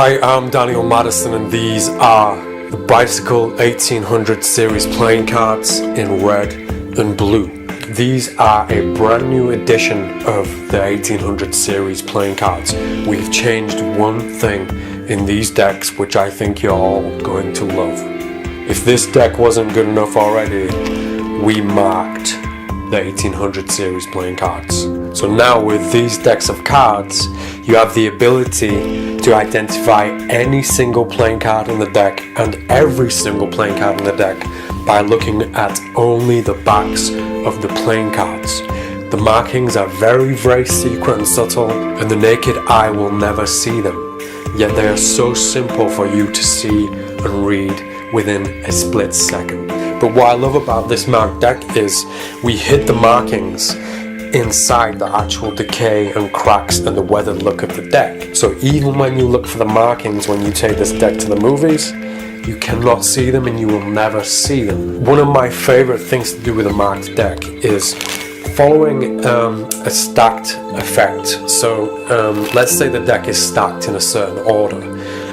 Hi, I'm Daniel Madison, and these are the Bicycle 1800 series playing cards in red and blue. These are a brand new edition of the 1800 series playing cards. We've changed one thing in these decks which I think you're all going to love. If this deck wasn't good enough already, we marked the 1800 series playing cards. So now with these decks of cards, you have the ability to identify any single playing card in the deck and every single playing card in the deck by looking at only the backs of the playing cards. The markings are very, very secret and subtle, and the naked eye will never see them. Yet they are so simple for you to see and read within a split second. But what I love about this marked deck is we hit the markings inside the actual decay and cracks and the weathered look of the deck. So even when you look for the markings when you take this deck to the movies, you cannot see them and you will never see them. One of my favorite things to do with a marked deck is following a stacked effect. So let's say the deck is stacked in a certain order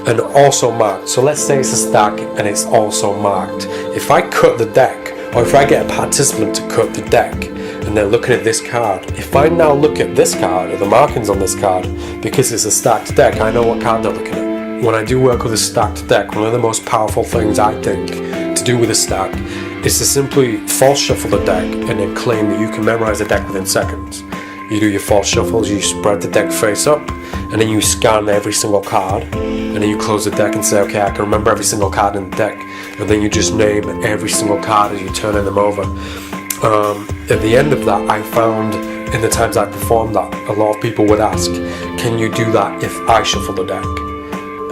and also marked. So let's say it's a stack and it's also marked. If I cut the deck, or if I get a participant to cut the deck and they're looking at this card, if I now look at this card or the markings on this card, because it's a stacked deck, I know what card they're looking at. When I do work with a stacked deck, one of the most powerful things I think to do with a stack is to simply false shuffle the deck and then claim that you can memorize the deck within seconds. You do your false shuffles, you spread the deck face up, and then you scan every single card, and then you close the deck and say, okay, I can remember every single card in the deck, and then you just name every single card as you turn them over. At the end of that, I found in the times I performed that a lot of people would ask, can you do that if I shuffle the deck?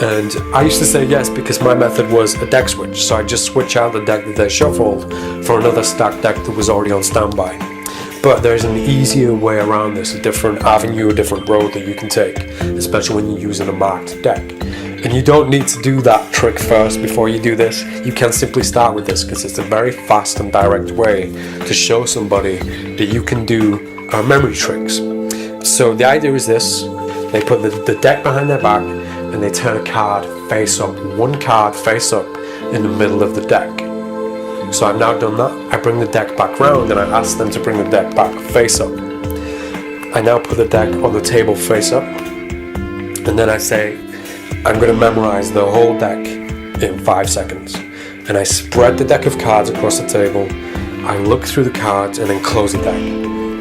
And I used to say yes, because my method was a deck switch, so I just switch out the deck that they shuffled for another stacked deck that was already on standby. But there's an easier way around this, a different avenue, a different road that you can take, especially when you're using a marked deck. And you don't need to do that trick first before you do this. You can simply start with this because it's a very fast and direct way to show somebody that you can do memory tricks. So the idea is this: they put the deck behind their back and they turn a card face up, one card face up in the middle of the deck. So I've now done that. I bring the deck back round and I ask them to bring the deck back face up. I now put the deck on the table face up, and then I say, I'm going to memorize the whole deck in 5 seconds. And I spread the deck of cards across the table, I look through the cards and then close the deck.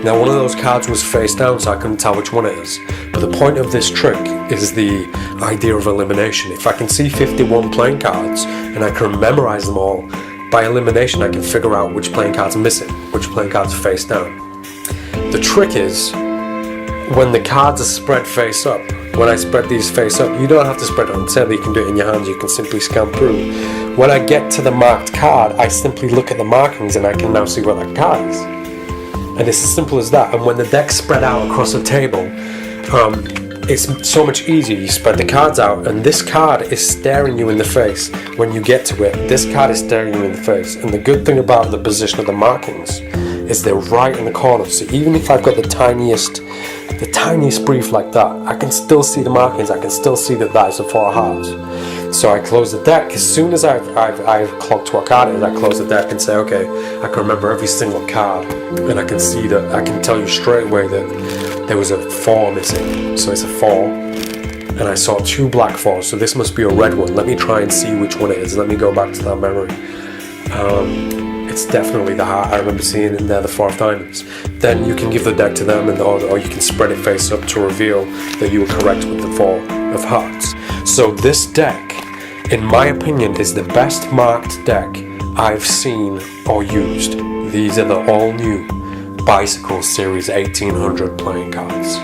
Now one of those cards was face down, so I couldn't tell which one it is. But the point of this trick is the idea of elimination. If I can see 51 playing cards and I can memorize them all, by elimination I can figure out which playing card's missing, which playing card's face down. The trick is, when the cards are spread face up, when I spread these face up, you don't have to spread it on the table, you can do it in your hands, you can simply scan through. When I get to the marked card, I simply look at the markings and I can now see what that card is. And it's as simple as that. And when the deck's spread out across the table, it's so much easier. You spread the cards out and this card is staring you in the face. When you get to it, this card is staring you in the face. And the good thing about the position of the markings is they're right in the corner. So even if I've got the tiniest brief like that, I can still see the markings. I can still see that that is a 4 hearts. So I close the deck. As soon as I've clocked what card it is, I close the deck and say, okay, I can remember every single card, and I can see that, I can tell you straight away that there was a 4 missing. So it's a 4, and I saw 2 black 4s, so this must be a red one. Let me try and see which one it is. Let me go back to that memory. It's definitely the heart. I remember seeing in there the 4 of diamonds. Then you can give the deck to them, or you can spread it face up to reveal that you were correct with the 4 of hearts. So this deck, in my opinion, is the best marked deck I've seen or used. These are the all new Bicycle Series 1800 playing cards.